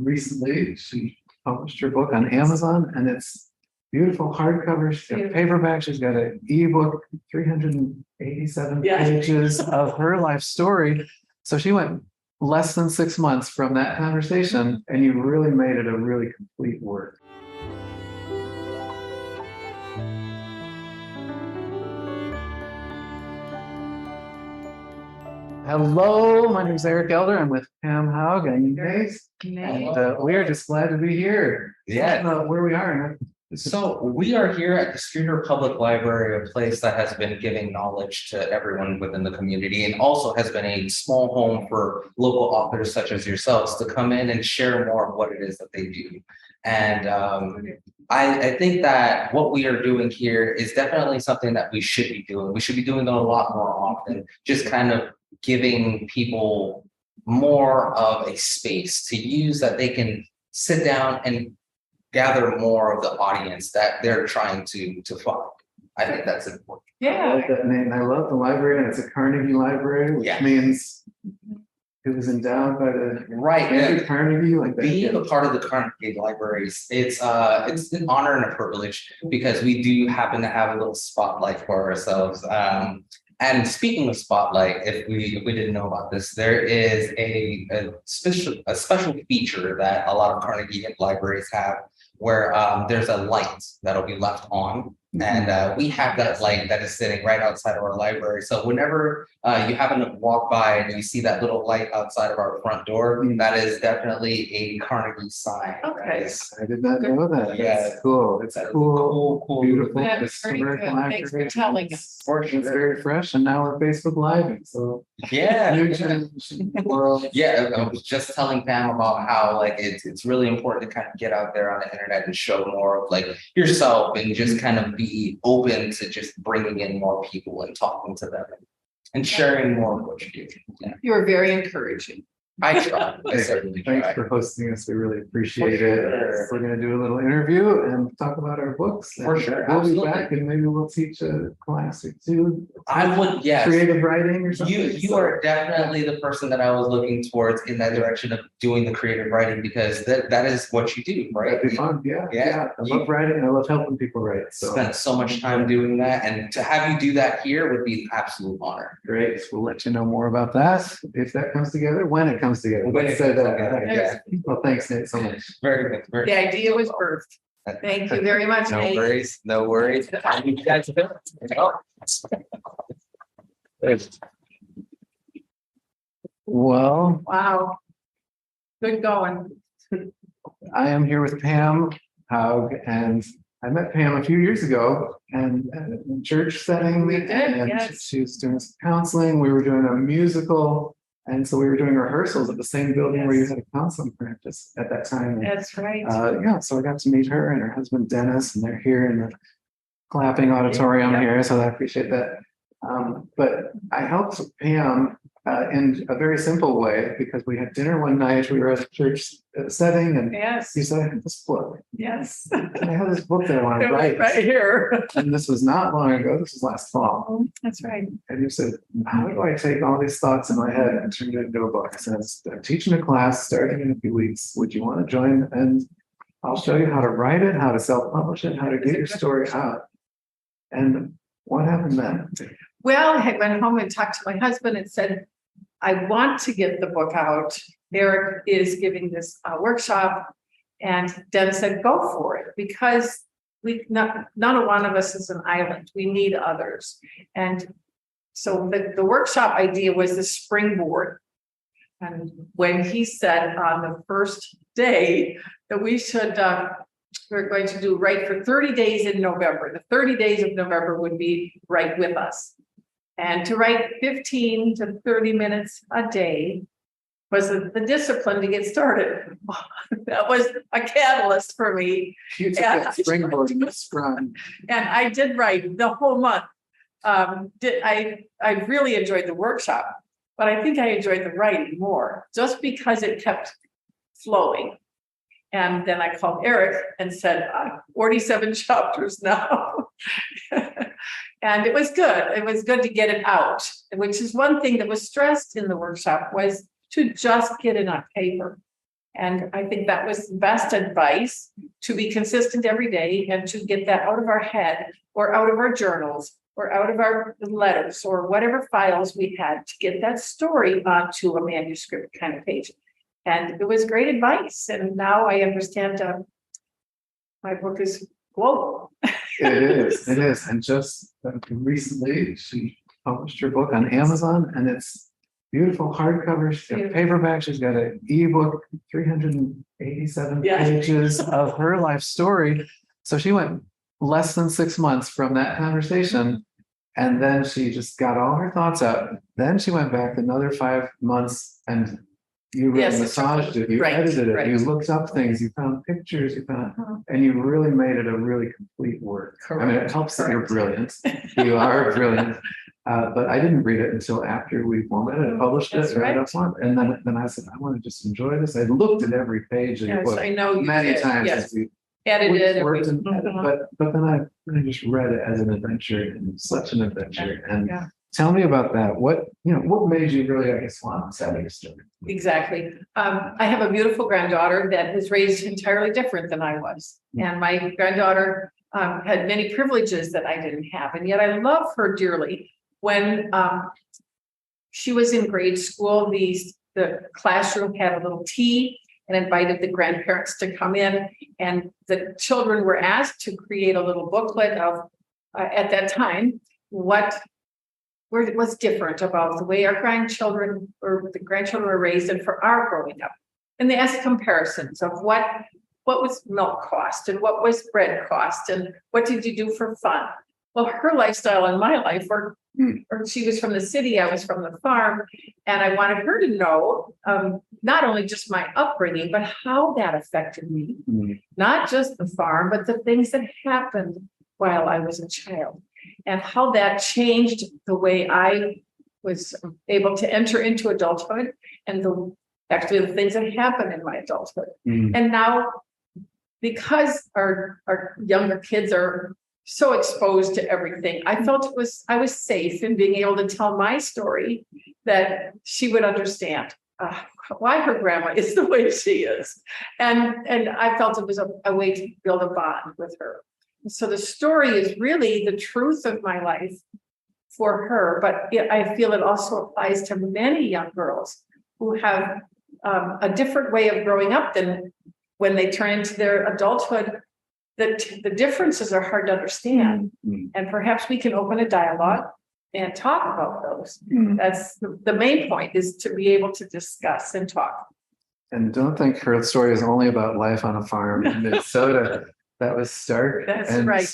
recently she published her book on Amazon, and it's beautiful hardcover. She's got a paperback. She's got an ebook, 387 pages of her life story. So she went less than 6 months from that conversation, and you really made it a really complete work. Hello, my name is Eric Elder. I'm with Pam Haug and we are just glad to be here. Yeah. Where we are. So we are here at the Streator Public Library, a place that has been giving knowledge to everyone within the community and also has been a small home for local authors such as yourselves to come in and share more of what it is that they do. And I think that what we are doing here is definitely something that we should be doing. We should be doing it a lot more often, just kind of giving people more of a space to use that they can sit down and gather more of the audience that they're trying to find. I think that's important. I like that name. I love the library, and it's a Carnegie library, which means it was endowed by the Carnegie. Like being a part of the Carnegie libraries, it's an honor and a privilege because we do happen to have a little spotlight for ourselves. And speaking of spotlight, if we didn't know about this, there is a special feature that a lot of Carnegie libraries have, where there's a light that'll be left on, and we have that light that is sitting right outside of our library. So whenever you happen to walk by and you see that little light outside of our front door, that is definitely a Carnegie sign. Okay, I did not know that. Yeah, it's cool. It's cool, beautiful. That's very good. Thanks for telling us. It's very fresh, and now we're Facebook Live. So new change in the world. Yeah, I was just telling Pam about how like it's really important to kind of get out there on the internet and show more of like yourself and just kind of be open to just bringing in more people and talking to them and sharing more of what you do. Yeah. You are very encouraging. I try. I certainly try. Thanks for hosting us. We really appreciate it. We're going to do a little interview and talk about our books. For sure. We'll be back and maybe we'll teach a class or two. I would, yes. Creative writing or something. You are definitely the person that I was looking towards in that direction of doing the creative writing, because that is what you do, right? That'd be fun. Yeah. I love writing. I love helping people write. So spent so much time doing that, and to have you do that here would be an absolute honor. Great. We'll let you know more about that if that comes together, when it comes together. Let's say that. Well, thanks, Nate, so much. Very good. The idea was birthed. Thank you very much, No Nate. worries. No worries. You guys Well, Wow. Good going. I am here with Pam Haug, and I met Pam a few years ago and in church setting. We did, and yes. She was doing some counseling. We were doing a musical, and so we were doing rehearsals at the same building where you had a counseling practice at that time. That's right. So I got to meet her and her husband Dennis, and they're here in the clapping auditorium here, so I appreciate that. But I helped Pam in a very simple way, because we had dinner one night. We were at a church setting, and you said, I have this book. Yes. I have this book that I want to write. Right here. And this was not long ago. This was last fall. That's right. And you said, how do I take all these thoughts in my head and turn it into a book? I said, I'm teaching a class starting in a few weeks. Would you want to join? And I'll show you how to write it, how to self-publish it, how to get your story out. And what happened then? Well, I went home and talked to my husband and said, I want to get the book out. Eric is giving this workshop. And Dennis said, go for it, because none of us is an island. We need others. And so the workshop idea was the springboard. And when he said on the first day that we should, we're going to do Write for 30 days in November. The 30 days of November would be Write with us. And to write 15 to 30 minutes a day was the discipline to get started. That was a catalyst for me. You took that springboard and sprung. And I did write the whole month. I really enjoyed the workshop, but I think I enjoyed the writing more, just because it kept flowing. And then I called Eric and said, 47 chapters now. And it was good. It was good to get it out, which is one thing that was stressed in the workshop, was to just get it on paper. And I think that was the best advice, to be consistent every day and to get that out of our head or out of our journals or out of our letters or whatever files we had, to get that story onto a manuscript kind of page. And it was great advice. And now I understand my book is global. It is, it is. And just recently, she published her book on Amazon, and it's beautiful hardcover. She's got paperback. She's got an ebook, 387 pages of her life story. So she went less than 6 months from that conversation, and then she just got all her thoughts out. Then she went back another 5 months, and you really massaged it, you edited it, you looked up things, you found pictures, you found, and you really made it a really complete work. I mean, it helps that you're brilliant. You are brilliant. But I didn't read it until after we formatted and published it right up front. And then I said, I want to just enjoy this. I looked at every page of your book many times as we edited, worked and edited, but then I just read it as an adventure, and such an adventure. And tell me about that. What made you really, I guess, want to tell your story? Exactly. I have a beautiful granddaughter that was raised entirely different than I was. And my granddaughter had many privileges that I didn't have. And yet I love her dearly. When she was in grade school, the classroom had a little tea and invited the grandparents to come in. And the children were asked to create a little booklet of, at that time, what was different about the way our grandchildren or the grandchildren were raised and for our growing up. And they asked comparisons of what was milk cost and what was bread cost and what did you do for fun. Well, her lifestyle and my life or she was from the city, I was from the farm, and I wanted her to know not only just my upbringing, but how that affected me. Not just the farm, but the things that happened while I was a child, and how that changed the way I was able to enter into adulthood and the things that happened in my adulthood. And now, because our younger kids are so exposed to everything, I felt I was safe in being able to tell my story, that she would understand why her grandma is the way she is. And I felt it was a way to build a bond with her. So the story is really the truth of my life for her, but I feel it also applies to many young girls who have a different way of growing up than when they turn into their adulthood. The differences are hard to understand, and perhaps we can open a dialogue and talk about those. That's the main point, is to be able to discuss and talk. And don't think her story is only about life on a farm in Minnesota. That was stark. That's and right.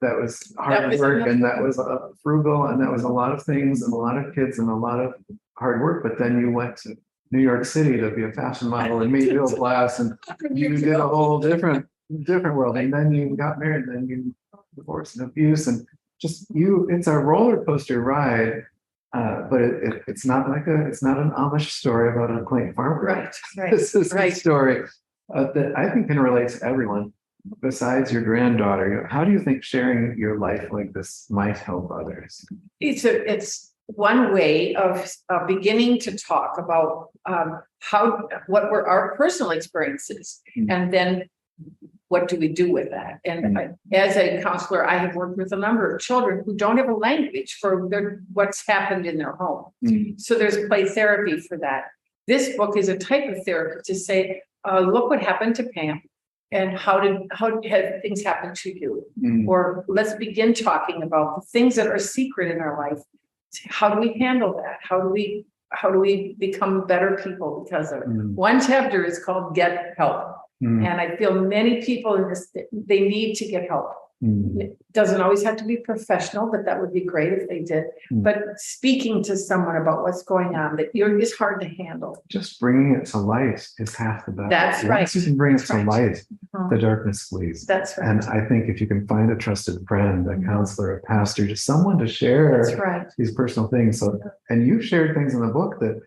That was hard work, and that was frugal, and that was a lot of things and a lot of kids and a lot of hard work. But then you went to New York City to be a fashion model and meet Bill Blass, and you did a whole different world. And then you got married, and then you divorced and abuse, and it's a roller coaster ride. But it's not an Amish story about a quaint farmer. Right. This is a story that I think can relate to everyone besides your granddaughter. How do you think sharing your life like this might help others? It's one way of beginning to talk about what were our personal experiences, and then what do we do with that? And as a counselor, I have worked with a number of children who don't have a language for what's happened in their home. So there's play therapy for that. This book is a type of therapy to say, look what happened to Pam, and how had things happen to you? Or let's begin talking about the things that are secret in our life. How do we handle that? How do we become better people because of it? One chapter is called Get Help. And I feel many people in this, they need to get help. It doesn't always have to be professional, but that would be great if they did. But speaking to someone about what's going on that is hard to handle. Just bringing it to light is half the battle. That's right. Once you can bring it to light, the darkness flees. That's right. And I think if you can find a trusted friend, a counselor, a pastor, just someone to share these personal things. So, and you've shared things in the book that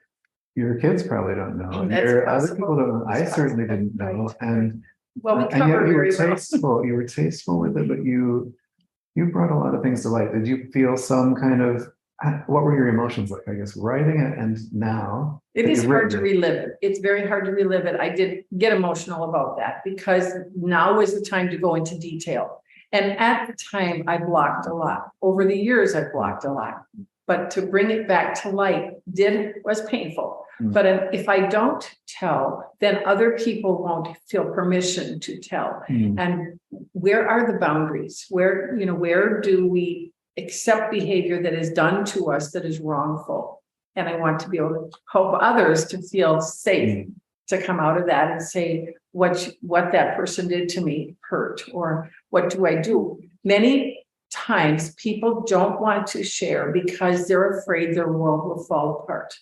your kids probably don't know. And other people don't know. I certainly didn't know. And yet you were tasteful. You were tasteful with it, but you brought a lot of things to light. Did you feel some kind of what were your emotions like, I guess, writing it and now? It that is you've hard to written it? relive it. It's very hard to relive it. I did get emotional about that because now is the time to go into detail. And at the time, I blocked a lot. Over the years, I blocked a lot. But to bring it back to light was painful. But if I don't tell, then other people won't feel permission to tell. And where are the boundaries? Where do we accept behavior that is done to us that is wrongful? And I want to be able to help others to feel safe to come out of that and say, what that person did to me hurt, or what do I do? Many times people don't want to share because they're afraid their world will fall apart.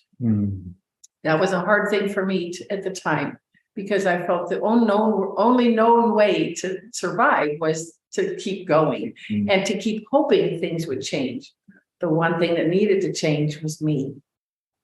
That was a hard thing for me at the time, because I felt the only known way to survive was to keep going and to keep hoping things would change. The one thing that needed to change was me.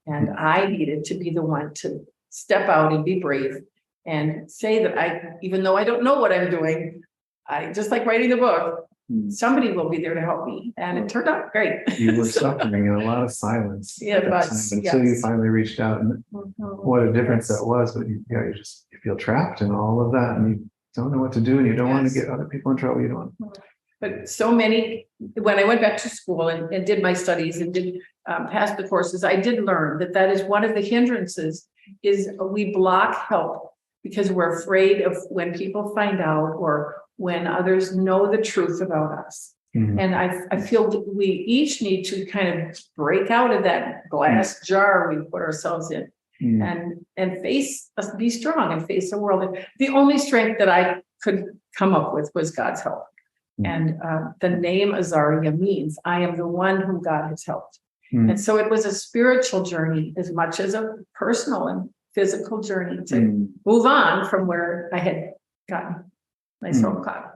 And I needed to be the one to step out and be brave and say that even though I don't know what I'm doing, I just like writing the book, somebody will be there to help me. And it turned out great. You were suffering in a lot of silence. Yeah, at that time, until you finally reached out, and what a difference that was. But you feel trapped in all of that, and you don't know what to do, and you don't want to get other people in trouble. You don't want. But so many, when I went back to school and did my studies and did pass the courses, I did learn that is one of the hindrances, is we block help because we're afraid of when people find out or when others know the truth about us. And I feel that we each need to kind of break out of that glass jar we put ourselves in and be strong and face the world. The only strength that I could come up with was God's help. And the name Azaria means I am the one whom God has helped. And so it was a spiritual journey as much as a personal and physical journey to move on from where I had gotten myself caught.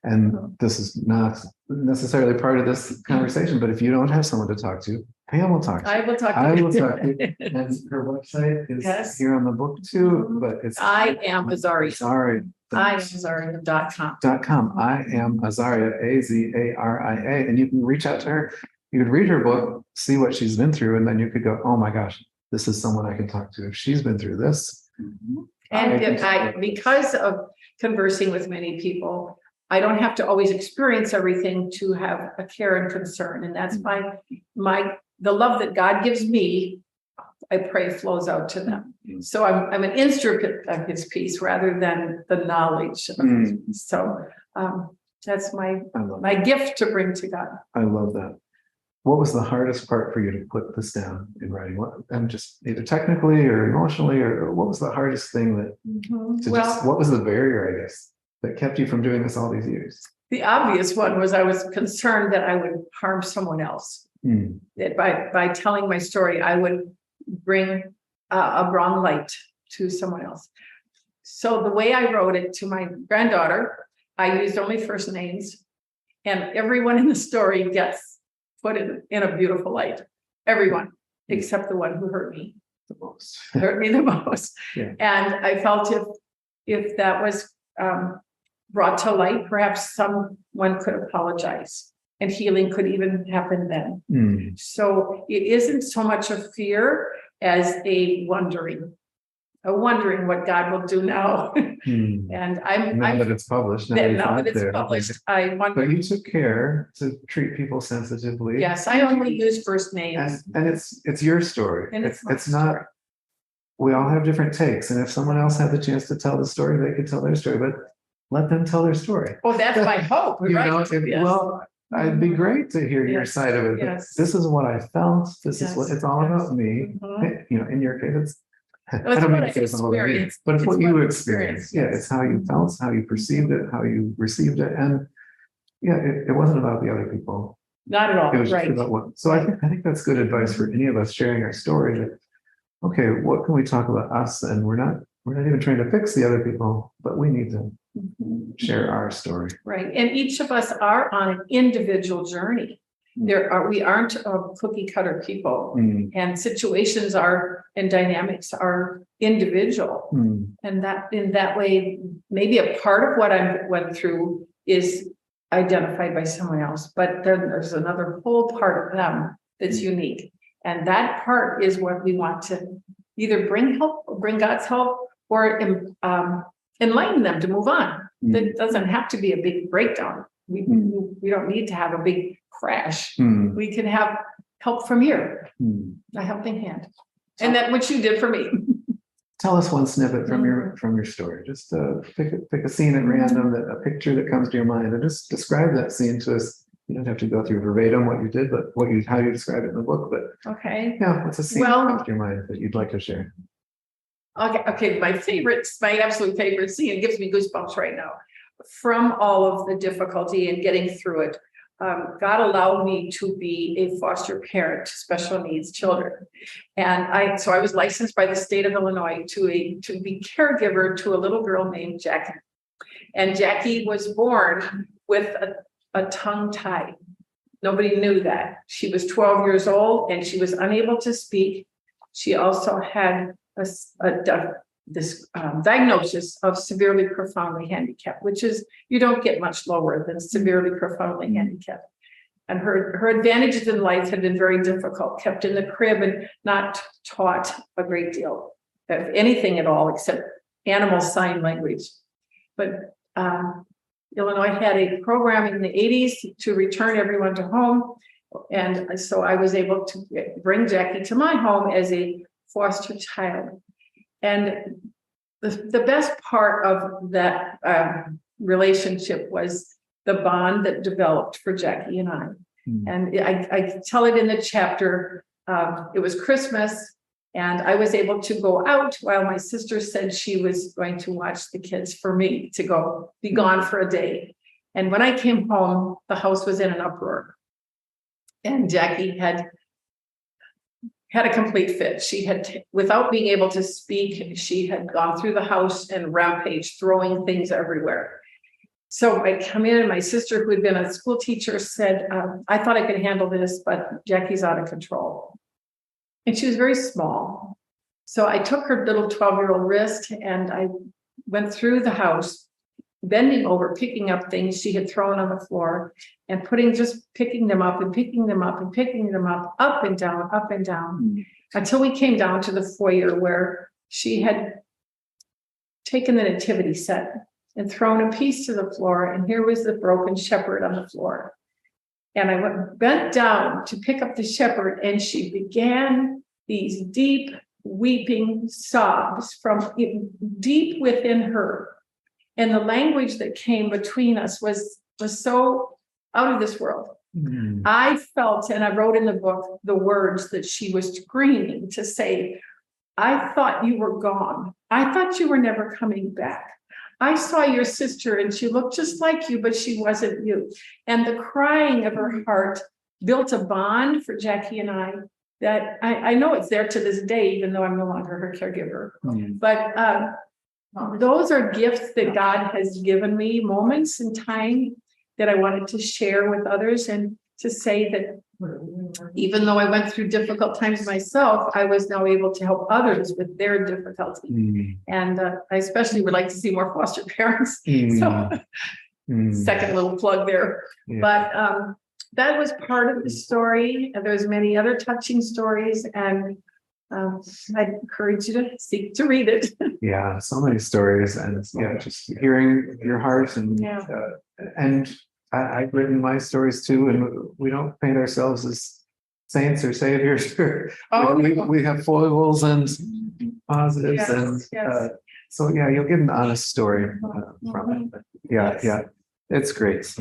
And this is not necessarily part of this conversation, but if you don't have someone to talk to, Pam will talk to you. I will talk to I you. will talk to you. And her website is here on the book too, but it's I am Azaria. Sorry. I am Azaria.com. .com. I am Azaria, Azaria, and you can reach out to her. You could read her book, see what she's been through, and then you could go, oh my gosh, this is someone I can talk to. If she's been through this. And because of conversing with many people, I don't have to always experience everything to have a care and concern. And that's the love that God gives me, I pray flows out to them. So I'm an instrument of his peace rather than the knowledge of his peace. So that's my gift to bring to God. I love that. What was the hardest part for you to put this down in writing? And just either technically or emotionally, or what was the hardest thing what was the barrier, I guess, that kept you from doing this all these years? The obvious one was I was concerned that I would harm someone else. That by telling my story, I would bring a wrong light to someone else. So the way I wrote it to my granddaughter, I used only first names, and everyone in the story gets put in a beautiful light. Everyone, except the one who hurt me the most. Hurt me the most. Yeah. And I felt if that was brought to light, perhaps someone could apologize and healing could even happen then. So it isn't so much a fear as a wondering what God will do now. And now that it's published, now that it's published, I wonder. But you took care to treat people sensitively. Yes, I only use first names. And it's your story. And it's not, we all have different takes. And if someone else had the chance to tell the story, they could tell their story, but let them tell their story. Well, that's my hope. Well, it'd be great to hear your side of it. Yes. This is what I felt. This is what it's all about me. In your case, it's I don't mean to say it's all about you, but it's what you experienced. Yeah, it's how you felt, how you perceived it, how you received it, and it wasn't about the other people. Not at all. It was just about what. So I think that's good advice for any of us sharing our story. That okay, what can we talk about us? And we're not even trying to fix the other people, but we need to share our story. Right, and each of us are on an individual journey. We aren't cookie cutter people, and situations and dynamics are individual, and that in that way, maybe a part of what I went through is identified by someone else, but then there's another whole part of them that's unique. And that part is what we want to either bring help, bring God's help, or enlighten them to move on. That doesn't have to be a big breakdown. We don't need to have a big crash. We can have help from here, a helping hand. And that's what you did for me. Tell us one snippet from your story. Just pick a scene at random, a picture that comes to your mind, and just describe that scene to us. You don't have to go through verbatim what you did, but how you describe it in the book. But okay, yeah, what's a scene that comes to your mind that you'd like to share? Okay. My absolute favorite scene, it gives me goosebumps right now. From all of the difficulty and getting through it, God allowed me to be a foster parent to special needs children. And I was licensed by the state of Illinois to be caregiver to a little girl named Jackie. And Jackie was born with a tongue tie. Nobody knew that. She was 12 years old and she was unable to speak. She also had this diagnosis of severely profoundly handicapped, which is, you don't get much lower than severely profoundly handicapped. And her advantages in life had been very difficult, kept in the crib and not taught a great deal of anything at all except animal sign language. But Illinois had a program in the 80s to return everyone to home. And so I was able to bring Jackie to my home as a foster child. And the best part of that relationship was the bond that developed for Jackie and I. And I tell it in the chapter. It was Christmas, and I was able to go out while my sister said she was going to watch the kids for me to be gone for a day. And when I came home, the house was in an uproar. And Jackie had a complete fit. She had, without being able to speak, she had gone through the house and rampage, throwing things everywhere. So I come in, and my sister, who had been a school teacher, said, I thought I could handle this, but Jackie's out of control. And she was very small. So I took her little 12-year-old wrist and I went through the house, bending over, picking up things she had thrown on the floor and picking them up and picking them up and picking them up and down, until we came down to the foyer where she had taken the nativity set and thrown a piece to the floor. And here was the broken shepherd on the floor. And I bent down to pick up the shepherd, and she began these deep weeping sobs from deep within her. And the language that came between us was so out of this world. I felt, and I wrote in the book, the words that she was screaming to say, I thought you were gone. I thought you were never coming back. I saw your sister and she looked just like you, but she wasn't you. And the crying of her heart built a bond for Jackie and I that I know it's there to this day, even though I'm no longer her caregiver. But those are gifts that God has given me, moments in time that I wanted to share with others, and to say that even though I went through difficult times myself, I was now able to help others with their difficulty. And I especially would like to see more foster parents. So second little plug there. But that was part of the story. And there's many other touching stories, and I encourage you to seek to read it. Yeah, so many stories, and just hearing your heart, and I've written my stories too, and we don't paint ourselves as saints or saviors. We have foibles and positives, so you'll get an honest story from it. Yeah, it's great.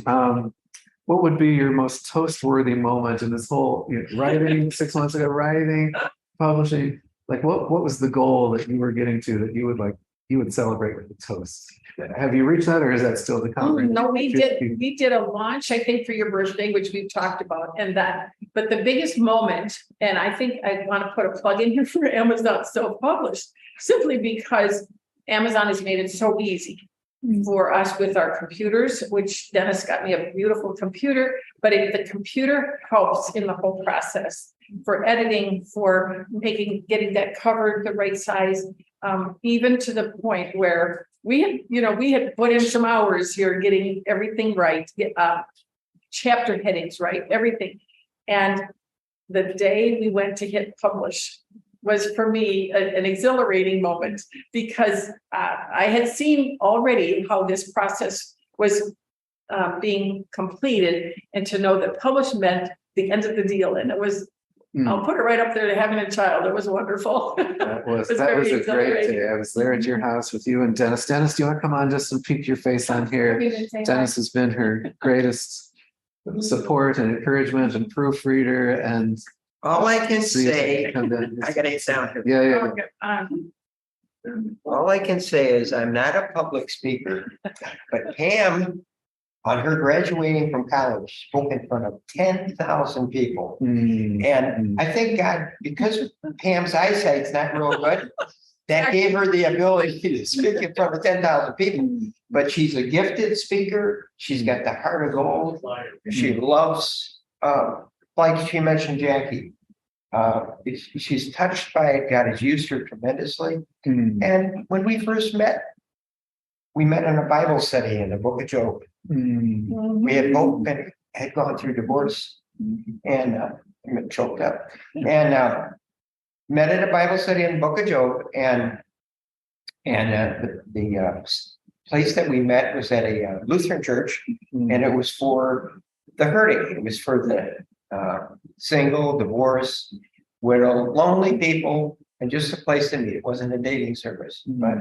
What would be your most toast-worthy moment in this whole writing? 6 months ago, writing, publishing, like what was the goal that you were getting to that you would celebrate with a toast? Have you reached that, or is that still to come? No, we did a launch, I think, for your birthday, which we've talked about, but the biggest moment, and I think I want to put a plug in here for Amazon Self-Published, simply because Amazon has made it so easy for us with our computers, which Dennis got me a beautiful computer, but the computer helps in the whole process for editing, for getting that cover the right size, even to the point where we had put in some hours here getting everything right, chapter headings right, everything. And the day we went to hit publish was for me an exhilarating moment, because I had seen already how this process was being completed, and to know that publish meant the end of the deal. And it was, I'll put it right up there to having a child. It was wonderful. That was It was a very great exhilarating. day. I was there at your house with you and Dennis. Dennis, do you want to come on just and peek your face on here? Dennis has been her greatest support and encouragement and proofreader, and All I can see if say, you can come down. I gotta get down here. Yeah. All I can say is I'm not a public speaker, but Pam, on her graduating from college, spoke in front of 10,000 people. And I think God, because Pam's eyesight's not real good, that gave her the ability to speak in front of 10,000 people. But she's a gifted speaker. She's got the heart of gold. She loves, like she mentioned, Jackie. She's touched by it. God has used her tremendously. And when we first met, we met in a Bible study in the Book of Job. We had both had gone through divorce and choked up, and met at a Bible study in the Book of Job. And the place that we met was at a Lutheran church, and it was for the hurting. It was for the single, divorced, widow, lonely people, and just a place to meet. It wasn't a dating service, but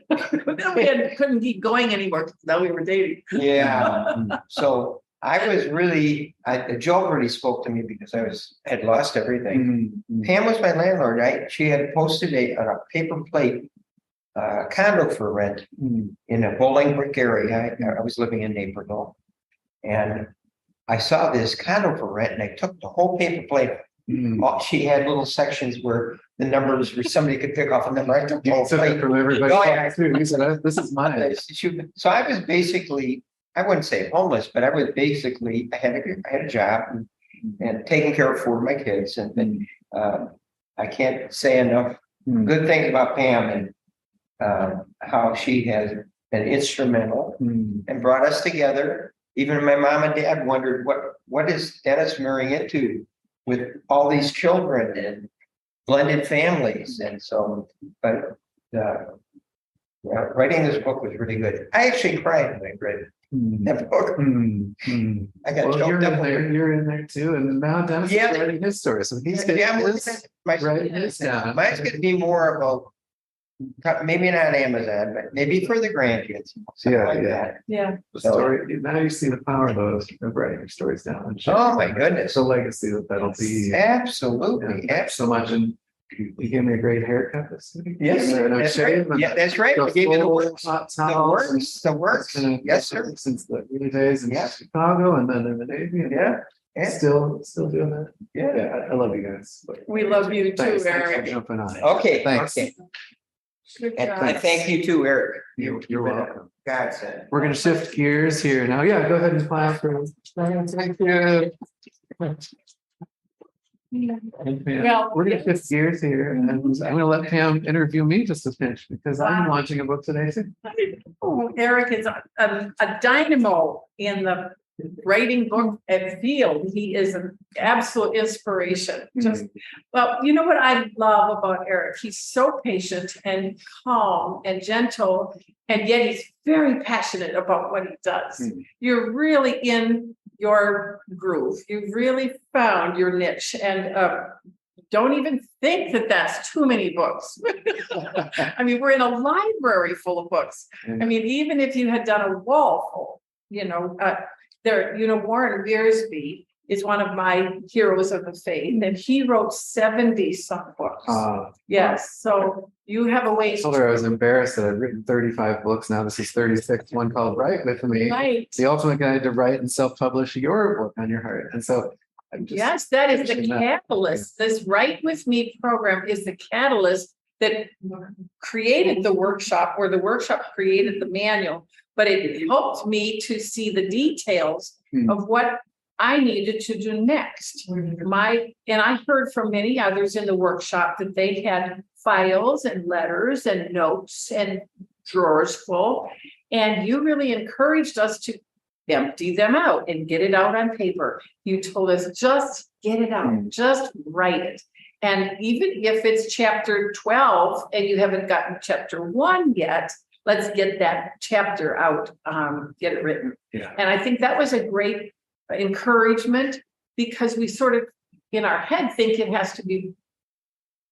Then we couldn't keep going anymore. Now we were dating. yeah. So I was really, Joe already spoke to me because I had lost everything. Pam was my landlord. She had posted on a paper plate condo for rent in a Bolingbrook area. I was living in Naperville, and I saw this condo for rent, and I took the whole paper plate. She had little sections where the numbers where somebody could pick off a number. I took the whole plate From everybody. Oh, yeah. He said, "This is mine." So I was basically, I wouldn't say homeless, but I was basically, I had a job and taking care of 4 of my kids. And I can't say enough good things about Pam and how she has been instrumental and brought us together. Even my mom and dad wondered what is Dennis marrying into with all these children and blended families. And so, but writing this book was really good. I actually cried when I read that book. I got Well, choked up. you're in there too, and now Dennis is writing his story, so he's Yeah, getting his writing his down. Mine's gonna be more of a, maybe not Amazon, but maybe for the grandkids. Yeah, Like yeah. that. Yeah. The story, now you see the power of writing your stories down. And Oh, my goodness. the legacy that'll be. Absolutely, Yeah, so much, and you gave me a great haircut this week. Yes, And I that's shaved right. and Yeah, that's right. the I gave you the full works. hot The towels and works, the works. it's been Yes, sir. since the early days in Yeah. Chicago, and then in the Navy. And Yeah. Yeah. Still doing that. Yeah. Yeah, I love you guys. We love you too, Thanks for Eric. jumping on it. Okay. Thanks. Okay. Good And job. thank you too, Eric. You're You've been a welcome. godsend. We're gonna shift gears here now. Yeah, go ahead and clap for. Thank you. And Pam, Well, we're gonna shift gears here, and I'm gonna let Pam interview me just a pinch, because I'm launching a book today too. Oh, Eric is a dynamo in the writing book and field. He is an absolute inspiration. Just, well, you know what I love about Eric? He's so patient and calm and gentle, and yet he's very passionate about what he does. You're really in your groove. You've really found your niche, and don't even think that that's too many books. I mean, we're in a library full of books. I mean, even if you had done a wall full, Warren Wiersbe is one of my heroes of the faith, and he wrote 70 some books. Yes, so you have a I ways. told her I was embarrassed that I'd written 35 books. Now this is 36, one called Write With Me. Right. The ultimate guide to write and self-publish your book on your heart. And so I'm just. Yes, that is the finishing up. catalyst. This Write With Me program is the catalyst that created the workshop, or the workshop created the manual, but it helped me to see the details of what I needed to do next. And I heard from many others in the workshop that they had files and letters and notes and drawers full, and you really encouraged us to empty them out and get it out on paper. You told us just get it out, just write it. And even if it's chapter 12 and you haven't gotten chapter 1 yet, let's get that chapter out, get it written. Yeah. And I think that was a great encouragement, because we sort of in our head think it has to be,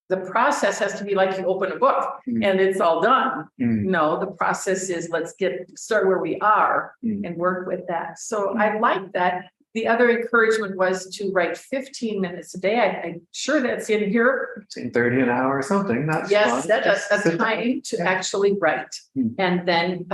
the process has to be like you open a book and it's all done. No, the process is let's start where we are and work with that. So I like that. The other encouragement was to write 15 minutes a day. I'm sure that's in here. 30 an hour or something. That's Yes, fun. that's Just a sit down. time to actually write, and then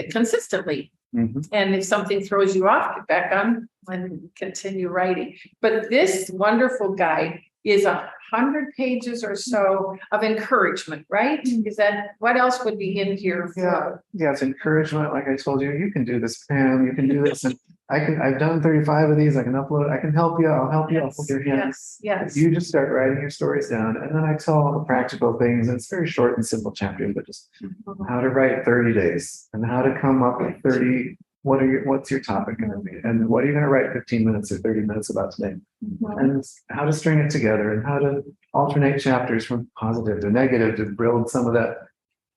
consistently. And if something throws you off, get back on and continue writing. But this wonderful guide is 100 pages or so of encouragement, right? Is that, what else would be in here? Yeah, it's encouragement. Like I told you, you can do this, Pam. You can do this, and I've done 35 of these. I can upload. I can help you. I'll help you. I'll hold your hand. Yes. You just start writing your stories down, and then I tell all the practical things. It's very short and simple chapters, but just how to write 30 days and how to come up with 30. What's your topic going to be? And what are you going to write 15 minutes or 30 minutes about today? And how to string it together and how to alternate chapters from positive to negative to build some of that.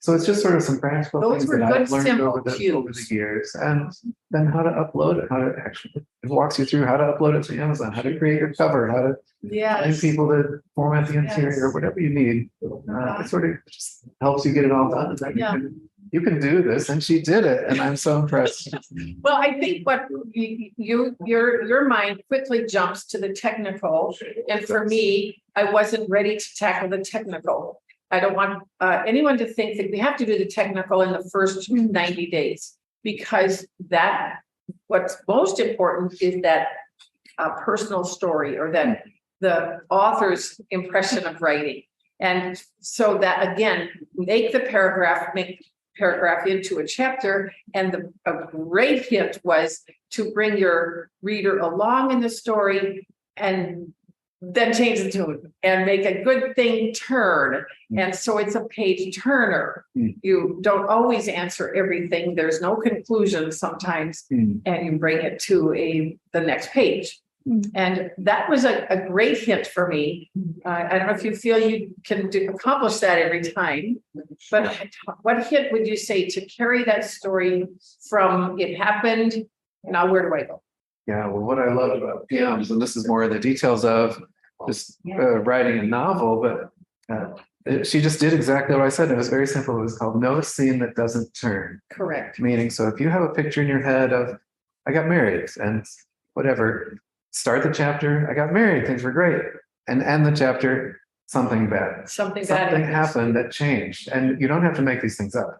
So it's just sort of some practical Those things were that good, I've learned simple over the cues. years. And then how to upload it, how to actually, it walks you through how to upload it to Amazon, how to create your cover, how to find people to format the interior, whatever you need. It sort of just helps you get it all done. And then you can do this, and she did it, and I'm so impressed. Well, I think what your mind quickly jumps to the technical, and for me, I wasn't ready to tackle the technical. I don't want anyone to think that we have to do the technical in the first 90 days, because what's most important is that personal story, or that the author's impression of writing. And so that, again, make the paragraph into a chapter. And a great hint was to bring your reader along in the story and then change the tune and make a good thing turn. And so it's a page turner. You don't always answer everything. There's no conclusion sometimes, and you bring it to the next page. And that was a great hint for me. I don't know if you feel you can accomplish that every time, but what hint would you say to carry that story from it happened, now where do I go? Yeah, well, what I love about Pam's, and this is more of the details of just writing a novel, but she just did exactly what I said. It was very simple. It was called No Scene That Doesn't Turn. Correct. Meaning, so if you have a picture in your head of, I got married and whatever, start the chapter, I got married, things were great. And end the chapter, something bad. Something bad happened that changed. And you don't have to make these things up.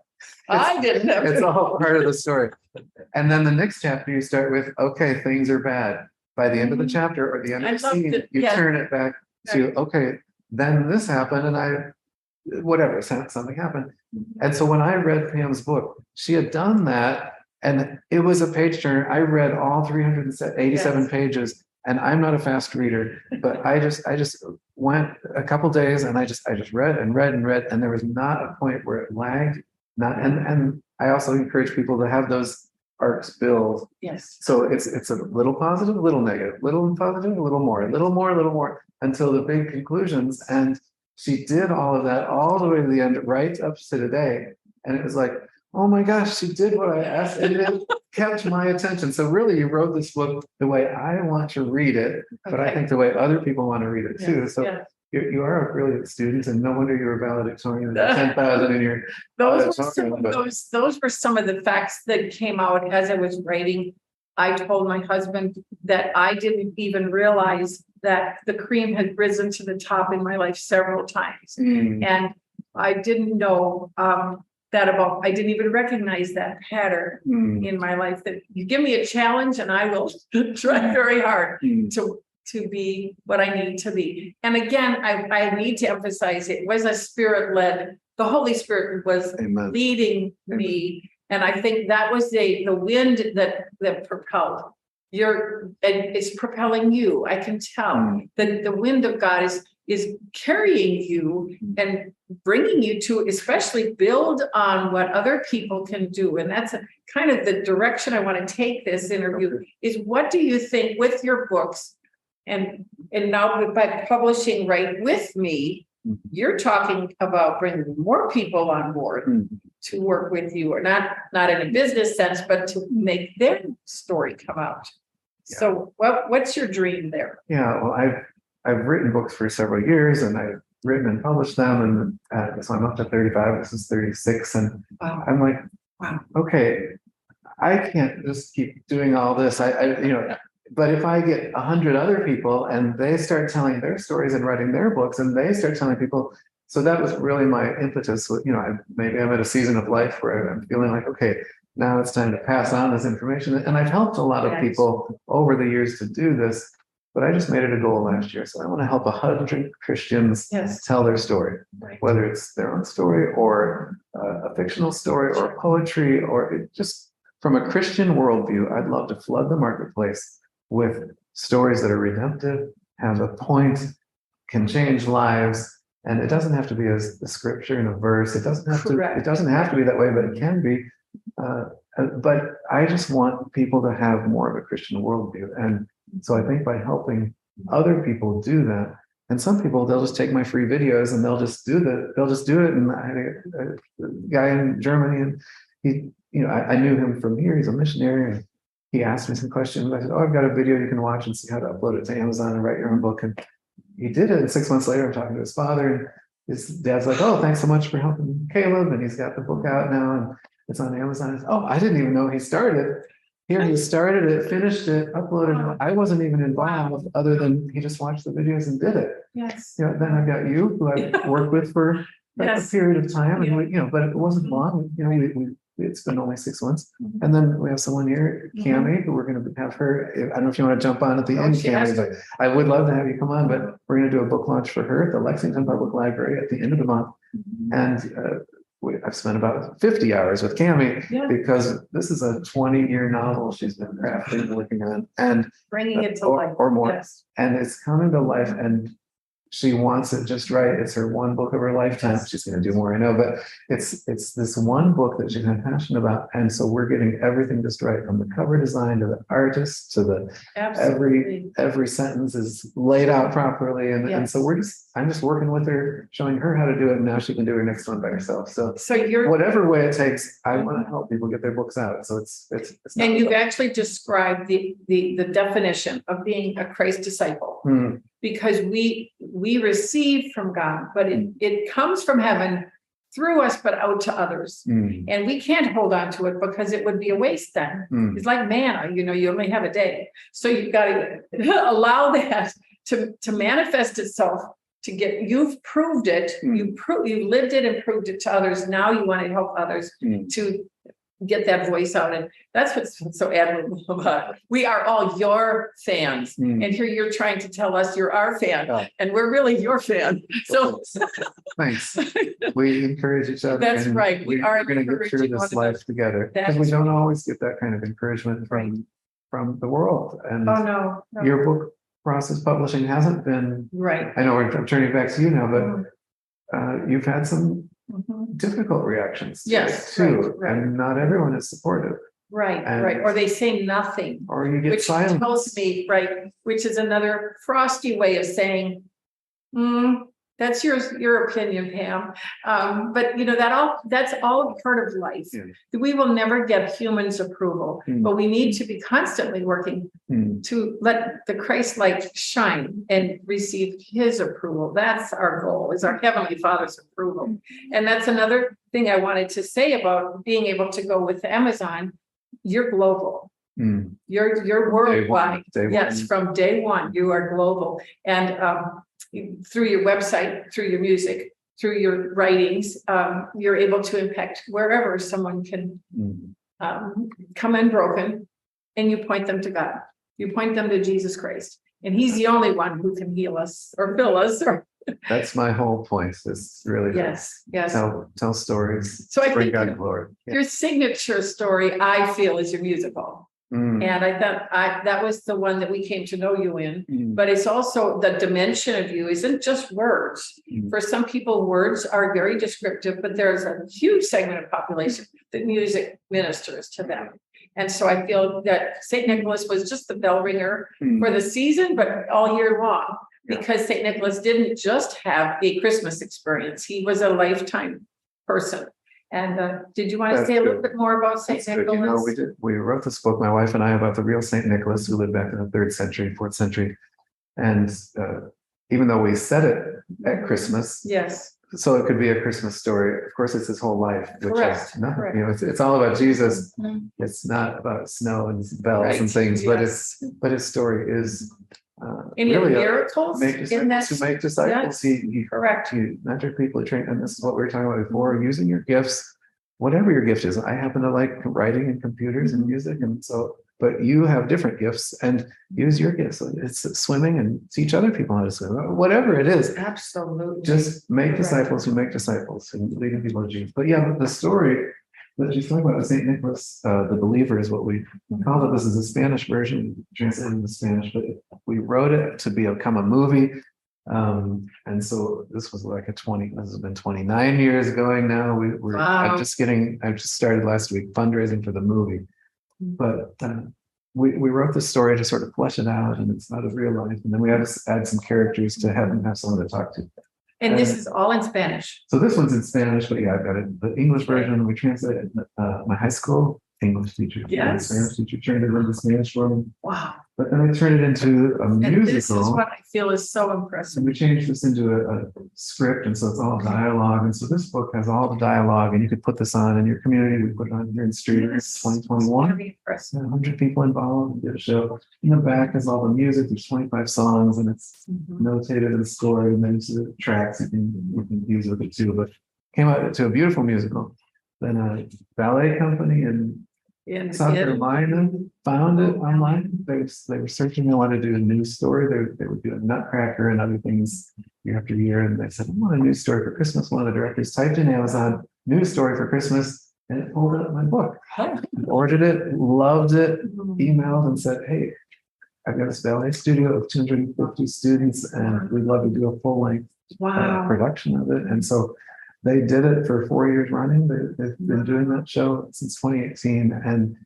I didn't know. It's all part of the story. And then the next chapter, you start with, okay, things are bad. By the end of the chapter or the end of the scene, you turn it back to, okay, then this happened and whatever, something happened. And so when I read Pam's book, she had done that, and it was a page turner. I read all 387 pages, and I'm not a fast reader, but I just went a couple days and I just read and read and read, and there was not a point where it lagged. And I also encourage people to have those arcs build. Yes. So it's a little positive, a little negative, little positive, a little more, until the big conclusions. And she did all of that all the way to the end, right up to today. And it was like, oh my gosh, she did what I asked, and it kept my attention. So really, you wrote this book the way I want to read it, but I think the way other people want to read it too. So you are a brilliant student, and no wonder you were valedictorian, 10,000 in your. Those were some of the facts that came out as I was writing. I told my husband that I didn't even realize that the cream had risen to the top in my life several times, and I didn't know I didn't even recognize that pattern in my life. That you give me a challenge, and I will try very hard to be what I need to be. And again, I need to emphasize, it was a spirit-led. The Holy Spirit was leading me, and I think that was the wind that propelled. It's propelling you. I can tell that the wind of God is carrying you and bringing you to especially build on what other people can do. And that's kind of the direction I want to take this interview, is what do you think with your books And now by publishing right with me, you're talking about bringing more people on board to work with you, or not in a business sense, but to make their story come out. Yeah. So what's your dream there? Yeah, well, I've written books for several years, and I've written and published them, and so I'm up to 35. This is 36, and Wow. I'm like, Wow. okay, I can't just keep doing all this. But if I get 100 other people and they start telling their stories and writing their books, and they start telling people, so that was really my impetus. Maybe I'm at a season of life where I'm feeling like, okay, now it's time to pass on this information. And I've helped a lot of people over the years to do this, but I just made it a goal last year. So I want to help 100 Christians tell their story, whether it's their own story or a fictional story or poetry, or just from a Christian worldview. I'd love to flood the marketplace with stories that are redemptive, have a point, can change lives. And it doesn't have to be a scripture in a verse. It doesn't have to be that way, but it can be. But I just want people to have more of a Christian worldview. And so I think by helping other people do that, and some people, they'll just take my free videos and they'll just do it. And I had a guy in Germany, and I knew him from here. He's a missionary, and he asked me some questions. I said, "Oh, I've got a video you can watch and see how to upload it to Amazon and write your own book." And he did it. And 6 months later, I'm talking to his father, and his dad's like, "Oh, thanks so much for helping Caleb." And he's got the book out now, and it's on Amazon. I said, "Oh, I didn't even know he started." Here he started it, finished it, uploaded it. I wasn't even involved, other than he just watched the videos and did it. Yes. Then I've got you, who I've worked with for a period of time, and but it wasn't long. It's been only 6 months. And then we have someone here, Cammie, who we're going to have her. I don't know if you want to jump on at the end, Cammie, but I would love to have you come on. But we're going to do a book launch for her at the Lexington Public Library at the end of the month. And I've spent about 50 hours with Cammie because this is a 20-year novel she's been crafting and working on, and bringing it to life or more. And it's coming to life, and she wants it just right. It's her one book of her lifetime. She's going to do more, I know, but it's this one book that she's been passionate about. And so we're getting everything just right, from the cover design to the artist to the every sentence is laid out properly. And so I'm just working with her, showing her how to do it. And now she can do her next one by herself. So you're, whatever way it takes, I want to help people get their books out. So it's and you've actually described the definition of being a Christ disciple. Because we receive from God, but it comes from heaven through us, but out to others. And we can't hold on to it because it would be a waste then. It's like manna, you only have a day. So you've got to allow that to manifest itself, you've proved it, you lived it and proved it to others. Now you want to help others to get that voice out. And that's what's so admirable about it. We are all your fans. And here you're trying to tell us you're our fan, and we're really your fan. So thanks. We encourage each other. That's right. We are going to get through this life together, because we don't always get that kind of encouragement from the world. And no. Your book process publishing hasn't been right. I know I'm turning back to you now, but you've had some difficult reactions too, and not everyone is supportive. Right. Or they say nothing, or you get silence. Which tells me, which is another frosty way of saying, that's your opinion, Pam. But that's all part of life. We will never get humans' approval, but we need to be constantly working to let the Christ light shine and receive his approval. That's our goal, is our Heavenly Father's approval. And that's another thing I wanted to say about being able to go with Amazon. You're global. You're worldwide. Yes, from day one, you are global. And through your website, through your music, through your writings, you're able to impact wherever someone can come in broken, and you point them to God. You point them to Jesus Christ, and he's the only one who can heal us or fill us. That's my whole point. Is really tell stories. So I think God glory. Your signature story, I feel, is your musical. And I thought that was the one that we came to know you in, but it's also the dimension of you isn't just words. For some people, words are very descriptive, but there's a huge segment of population that music ministers to them. And so I feel that St. Nicholas was just the bell ringer Hmm. for the season, but all year long. Yeah. Because St. Nicholas didn't just have a Christmas experience, he was a lifetime person. And did you want to That's say a little good. bit more about St. That's good. You know, Nicholas? we wrote this book, my wife and I, about the real Saint Nicholas who lived back in the 3rd century, 4th century. And even though we said it at Christmas, Yes, so it could be a Christmas story. Of course, it's his whole life, which Correct, is nothing. correct. You know, it's all about Jesus. Mhm. It's not about snow and bells Right, and things, but yes. his story is Any really miracles make in that? disciples, to make disciples. Yes. He Correct. to mentor people, to train, and this is what we were talking about before. Using your gifts, whatever your gift is. I happen to like writing and computers and music, and so. But you have different gifts, and use your gifts. It's swimming, and teach other people how to swim. Whatever it is, Absolutely. just make Correct. disciples who make disciples and leading people to Jesus. But yeah, the story that she's talking about, Saint Nicholas, the believer, is what we called it. This is a Spanish version, translated into Spanish, but we wrote it to become a movie. And so this was like this has been 29 years going now. We're Wow. I just started last week fundraising for the movie. But we wrote the story to sort of flesh it out, and it's out of real life. And then we had to add some characters to have someone to talk to. And this is all in Spanish. So this one's in Spanish, but yeah, I've got it. The English version, we translated my high school English teacher. Yes. Spanish teacher turned it into Spanish for me. Wow. But then I turned it into a And this is musical. what I feel is so impressive. And we changed this into a script, and so it's all dialogue. And so this book has all the dialogue, and you could put this on in your community. We put it on here in Streator. It's 2021. Very impressive. 100 people involved. We did a show. In the back is all the music. There's 25 songs, and it's Mhm. notated and scored, and then the tracks you can use with it too. But came out to a beautiful musical. Then a ballet company in South Carolina found it online. They were searching. They wanted to do a news story. They would do a Nutcracker and other things year after year. And they said, I want a news story for Christmas. One of the directors typed in Amazon news story for Christmas, and it pulled up my book. Ordered it, loved it, emailed and said, hey, I've got this ballet studio of 250 students, and we'd love to do a full length Wow. production of it. And so they did it for 4 years running. They've been doing that show since 2018, and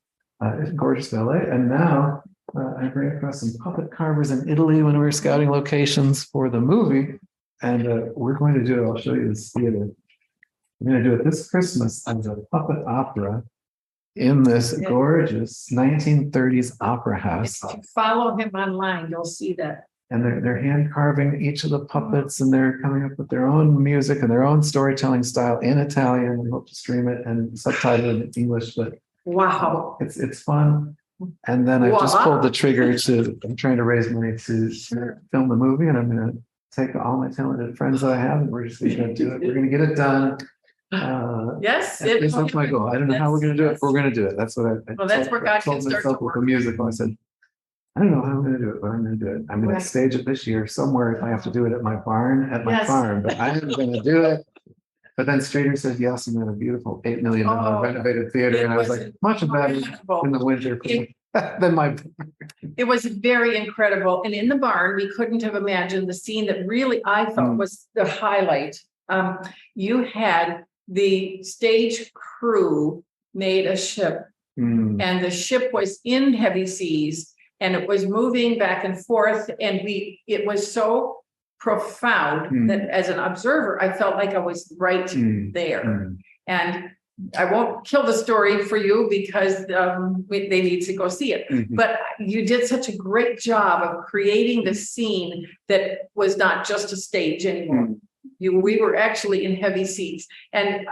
it's gorgeous ballet. And now I ran across some puppet carvers in Italy when we were scouting locations for the movie, and we're going to do it. I'll show you this theater. We're going to do it this Christmas as a puppet opera in this gorgeous 1930s opera house. If you follow him online, you'll see that. And they're hand carving each of the puppets, and they're coming up with their own music and their own storytelling style in Italian. We hope to stream it and subtitle it in English, but Wow. it's fun. And then I just Wow. pulled the trigger I'm trying to raise money to film the movie, and I'm going to take all my talented friends that I have, and we're just going to do it. We're going to get it done. Yes. That's my goal. I don't know how we're going to do it, but we're going to do it. That's what I Well, that's where God can told start to myself with the work. musical. I said, I don't know how I'm going to do it, but I'm going to do it. I'm going Right. to stage it this year somewhere. If I have to do it at my barn, at my Yes. farm, but I'm going to do it. But then Streator said yes, and then a beautiful $8 million Oh, renovated theater, it and I was was like, much better incredible. in the winter It- than my. It was very incredible. And in the barn, we couldn't have imagined the scene that really I thought was the highlight. You had the stage crew made a ship, Mm, and the ship was in heavy seas, and it was moving back and forth. And it was so profound that as an observer, I felt like I was right mm, there. mm. And I won't kill the story for you because they need to go see it. Mhm. But you did such a great job of creating the scene that was not just a stage anymore. We were actually in heavy seas, and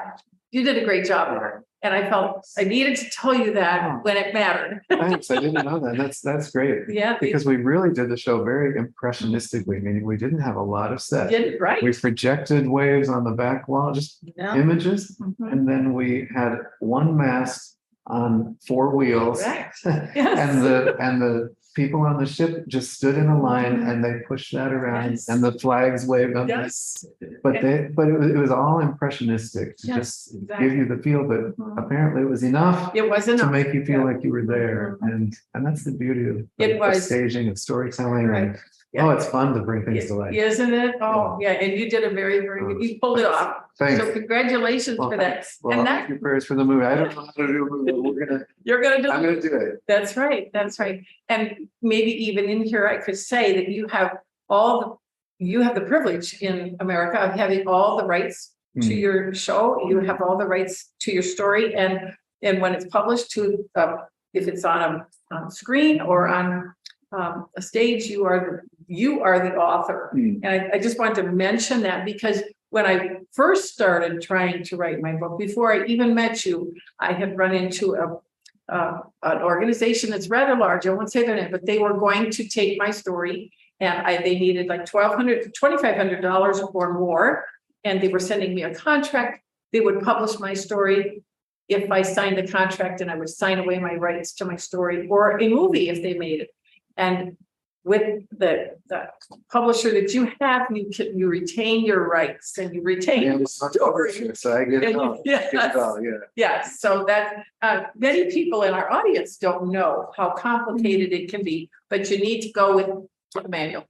you did a great job there. And I felt I needed to tell you that when it mattered. Thanks. I didn't know that. That's great. Yeah, Because we really did the show very impressionistically, meaning we didn't have a lot of you set. did it right. We projected waves on the back wall, just Yeah. images. Mhm. And then we had one mast on 4 wheels. Correct. And Yes. the people on the ship just stood in a line, and they pushed that around, Yes. and the flags waved on this. Yes. But it was all impressionistic to Yes, just exactly. give you the feel, but Mhm. apparently it was enough It wasn't. to make you feel like you were there. Mhm. And that's the beauty of It of was. staging and storytelling. And Right. Oh, it's fun to bring things to life. Isn't it? Oh, yeah, and you did a very, very good, you pulled it off. Thanks. So congratulations for that. Well, And thank that, you prayers for the movie. I don't know how to do a movie, but you're gonna do. I'm gonna do it. That's right, that's right. And maybe even in here, I could say that you have the privilege in America of having all the rights to your show. You have all the rights to your story, and when it's published to, if it's on a screen or on a stage, you are the author. And I just wanted to mention that because when I first started trying to write my book, before I even met you, I had run into an organization that's rather large. I won't say their name, but they were going to take my story, and they needed like $1,200 to $2,500 or more, and they were sending me a contract. They would publish my story if I signed the contract, and I would sign away my rights to my story, or a movie if they made it. And with the publisher that you have, you retain your rights and you retain Yeah, the it's not story. overture, so I get it all. Yes. Get it all, yeah. Yes, so that many people in our audience don't know how complicated it can be, but you need to go with the manual.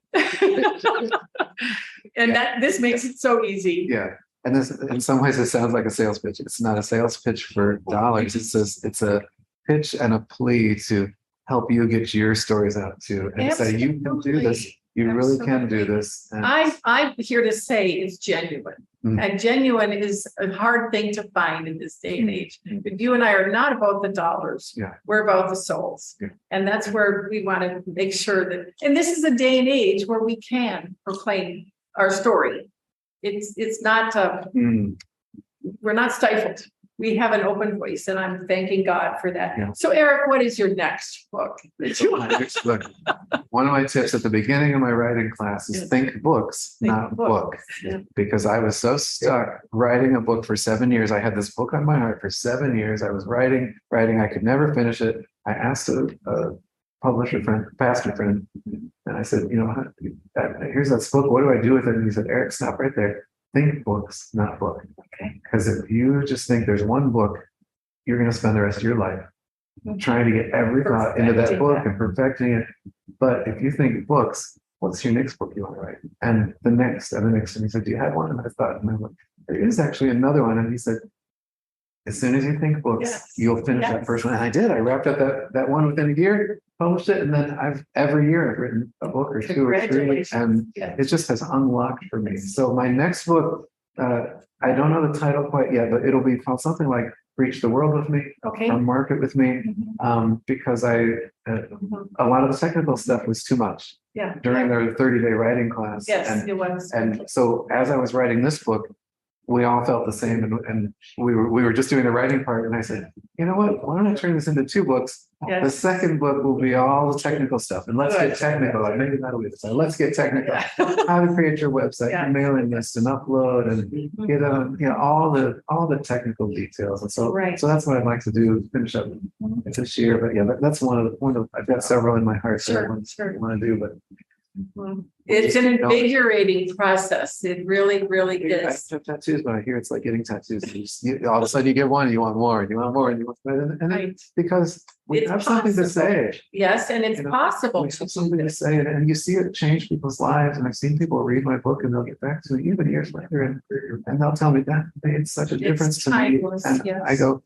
And this makes it so easy. Yeah. And this, in some ways, it sounds like a sales pitch. It's not a sales pitch for dollars. It's a pitch and a plea to help you get your stories out too, and say you can do this. You really can do this. And I'm here to say it's genuine. And genuine is a hard thing to find in this day and age. But you and I are not about the dollars. Yeah. We're about the souls. Yeah. And that's where we want to make sure that, and this is a day and age where we can proclaim our story. It's not, we're not stifled. We have an open voice, and I'm thanking God for that. Yeah. So Eric, what is your next book? Look, one of my tips at the beginning of my writing class is think books, not book. Yeah. Because I was so stuck writing a book for 7 years. I had this book on my heart for 7 years. I was writing. I could never finish it. I asked a publisher friend, pastor friend, and I said, here's that book. What do I do with it? And he said, Eric, stop right there. Think books, not book. Okay. Because if you just think there's one book, you're going to spend the rest of your life trying to get every thought into that book and perfecting it. But if you think books, what's your next book you want to write? And the next, and the next. And he said, do you have one? And I thought, and I'm like, there is actually another one. And he said, as soon as you think books, you'll finish that first one. And I did. I wrapped up that one within a year, published it, and then every year I've written a book or two or three, and it just has unlocked for me. So my next book, I don't know the title quite yet, but it'll be called something like Reach the World with Me, or Market with Me, because a lot of the technical stuff was too much during their 30-day writing class. Yes, it was. And so as I was writing this book, we all felt the same, and we were just doing the writing part. And I said, you know what? Why don't I turn this into 2 books? Yes. The second book will be all the technical stuff, and let's get technical. And maybe that'll be the time. Let's get technical. How to create your website, your mailing list, and upload, and get all the technical details. And so that's what I'd like to do. Finish up this year. But that's one of I've got several in my heart that I want to do, but. It's an invigorating process. It really, really is. I have tattoos, but I hear it's like getting tattoos. All of a sudden you get one, you want more, and you want more, and you want more. And it's because we have something to say. Yes, and it's possible. We have something to say, and you see it change people's lives. And I've seen people read my book, and they'll get back to me even years later, and they'll tell me that made such a difference to me. And I go,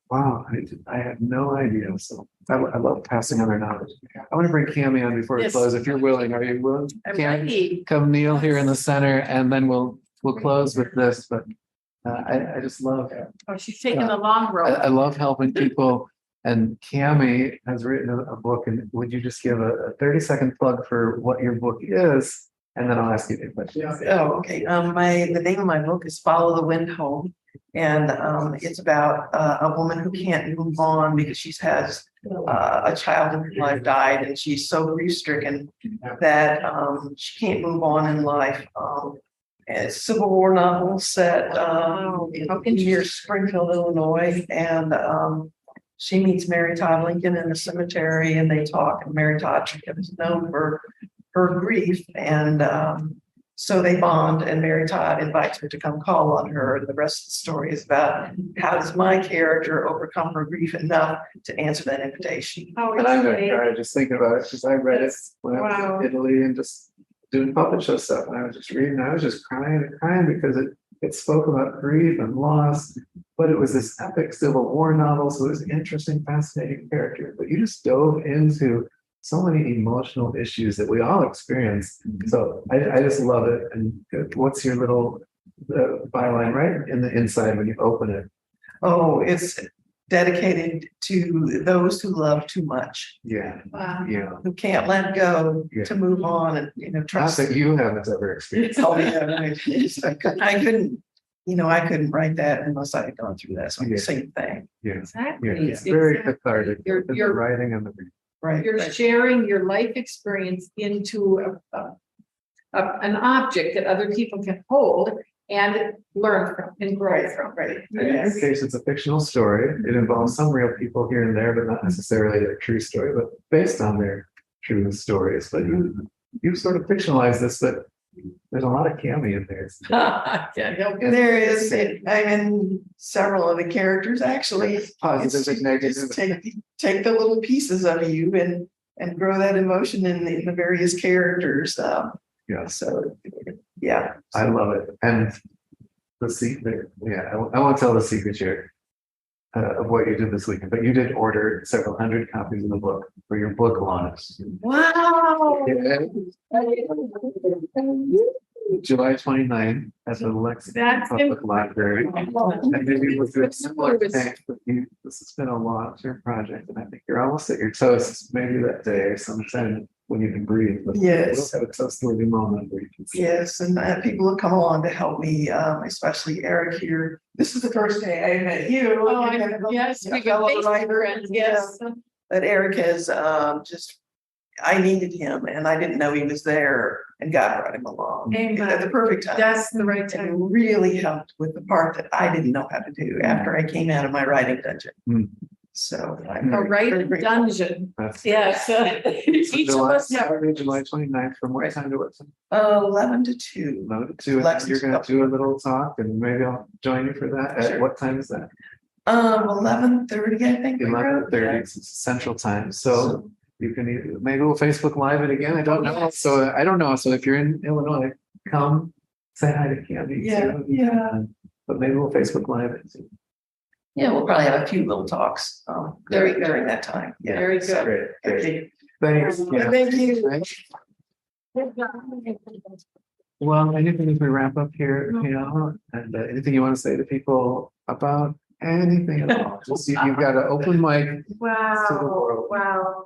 wow, I had no idea. So I love passing on their knowledge. I want to bring Cammie on before we close. If you're willing, are you willing? Cammie, come kneel here in the center, and then we'll close with this. But I just love. Oh, she's taking the long road. I love helping people. And Cammie has written a book. And would you just give a 30-second plug for what your book is? And then I'll ask you the question. Oh, okay. The name of my book is Follow the Wind Home. And it's about a woman who can't move on because she has a child in her life died, and she's so grief-stricken that she can't move on in life. It's a Civil War novel set near Springfield, Illinois, and she meets Mary Todd Lincoln in the cemetery, and they talk. And Mary Todd Lincoln is known for her grief, and so they bond, and Mary Todd invites her to come call on her. And the rest of the story is about how does my character overcome her grief enough to answer that invitation. And I'm going to cry just thinking about it, because I read it when I was in Italy, and just doing puppet show stuff, and I was just reading, I was just crying and crying because it spoke about grief and loss, but it was this epic Civil War novel, so it was interesting, fascinating character. But you just dove into so many emotional issues that we all experience. So I just love it. And what's your little byline right in the inside when you open it? Oh, it's dedicated to those who love too much, Yeah, Wow. yeah. who can't let go Yeah. to move on and, Not trust. that you haven't ever experienced. Oh, yeah, right. I couldn't write that unless I had gone through that. So Yeah. same thing. Yeah, Exactly. yeah, it's very Exactly. cathartic. You're- The you're- writing and the reading. Right. You're right. sharing your life experience into an object that other people can hold and learn from and grow from. Right. In your Yes. case, it's a fictional story. It involves some real people here and there, but not necessarily their true story, but based on their true stories. But you sort of fictionalize this, but there's a lot of Cammie in there. Can't help it. There is, several of the characters actually. Positive and negative. Just take the little pieces of you and grow that emotion in the various characters. Yeah, So, yeah. I love it. And the secret, yeah, I won't tell the secret here of what you did this weekend, but you did order several hundred copies of the book for your book launch. Wow. Yeah. July 29th at the Lexington That's Public Library. And maybe we'll do a similar It's- thing, but this has been a long-term project, and I think you're almost at your toast, maybe that day or sometime when you can breathe. But Yes. we'll have a toast-worthy moment where you can see. Yes, and people have come along to help me, especially Eric here. This is the first day I met you. Yes, we Fellow got writer, friends, yes. But Eric has I needed him and I didn't know he was there, and God brought him along Amen. at the perfect time. That's the right And it time. really helped with the part that I didn't know how to do after I came out of my writing dungeon. Mm. So. I'm A very writing grateful. dungeon. That's- Yes. Each of July, us have. Saturday, July 29th, from what time to what time? 11 to 2. 11 to 2, and Lexington. you're gonna do a little talk, and maybe I'll join you for that. At Sure. what time is that? 11:30, I think. we wrote. 11:30 Central Time, so you can maybe we'll Facebook Live it again, I don't know, so I don't know, so if you're in Illinois, come say hi to Cammie. Yeah, too. yeah. But maybe we'll Facebook Live it. too. Yeah, we'll probably have a few little talks Very good. during that time. Yeah. Very good. Great, great, Okay. thanks. Well, thank you. Thanks. Well, anything as we wrap up here, and anything you want to say to people about anything at all, just you've got an open mic. To the Wow, world. wow.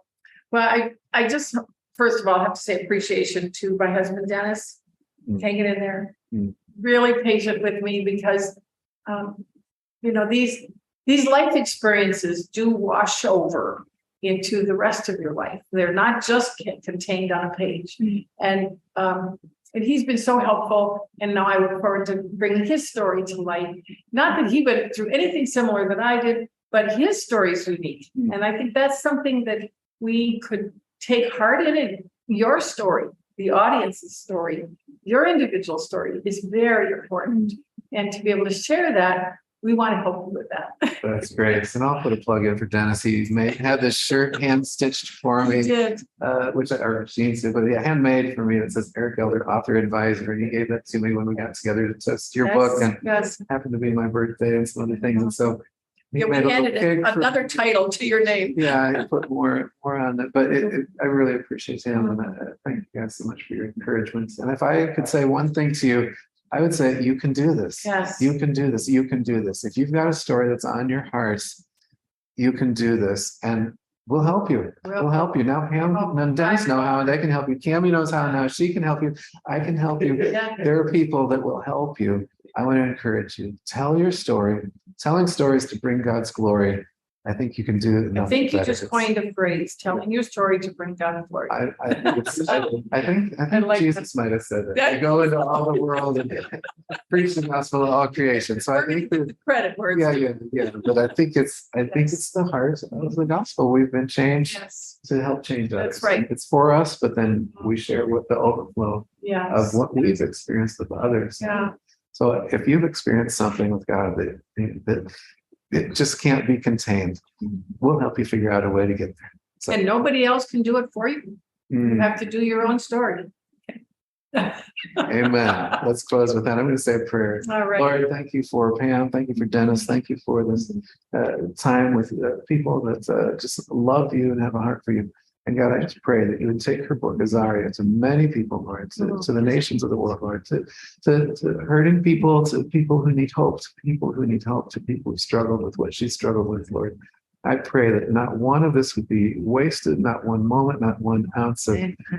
Well, I just, first of all, have to say appreciation to my husband Dennis, Mm. hanging in there. Mm. Really patient with me because, these life experiences do wash over into the rest of your life. They're not just contained on a page. And he's been so helpful. And now I look forward to bringing his story to light. Not that he went through anything similar that I did, but his story is unique. And I think that's something that we could take heart in. Your story, the audience's story, your individual story is very important. And to be able to share that, we want to help you with that. That's great. And I'll put a plug in for Dennis. He had this shirt hand stitched for We me, did. or jeans, but yeah, handmade for me. That says Eric Elder, author advisor. And he gave that to me when we got together to test your book, and Yes. happened to be my birthday and some other things. And so he Yeah, we made a little added cake for- another title to your name. Yeah, I put more on it, but I really appreciate him, and thank you guys so much for your encouragement. And if I could say one thing to you, I would say you can do this. Yes. You can do this. You can do this. If you've got a story that's on your heart, you can do this, and we'll help you. We'll help you. Now Pam and Dennis know how, and they can help you. Cammie knows how now. She can help you. I can help you. Yeah. There are people that will help you. I want to encourage you. Tell your story. Telling stories to bring God's glory. I think you can do it. I think you just coined a phrase, telling your story to bring God glory. I think like Jesus might have said it. that. I go into all the world and preach the gospel to all creation. So I think that, Credit where yeah, it's. yeah. But I think it's the heart of the gospel. We've been changed Yes, to help change others. That's right. It's for us, but then we share with the overflow of yes. what we've experienced with others. Yeah, So if you've experienced something with God that it just can't be contained, we'll help you figure out a way to get there. So, and nobody else can do it for you. You mm, have to do your own story. Amen. Let's close with that. I'm going to say a prayer. All right. Lord, thank you for Pam. Thank you for Dennis. Thank you for this time with people that just love you and have a heart for you. And God, I just pray that you would take her book, Azaria, to many people, Lord, to the nations of the world, Lord, to hurting people, to people who need hope, to people who need help, to people who struggle with what she struggled with, Lord. I pray that not one of this would be wasted, not one moment, not one ounce of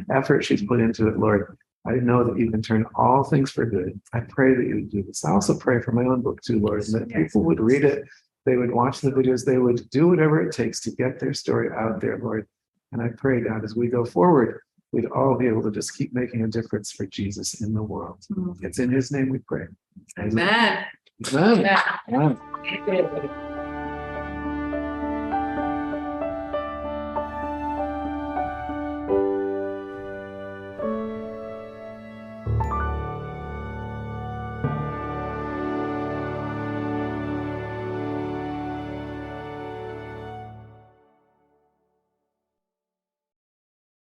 effort she's put into it, Lord. I know that you can turn all things for good. I pray that you would do this. I also pray for my own book too, Lord, and that people would read it, they would watch the videos, they would do whatever it takes to get their story out there, Lord. And I pray, God, as we go forward, we'd all be able to just keep making a difference for Jesus in the world. It's in his name we pray. Amen. Amen. Amen. Amen.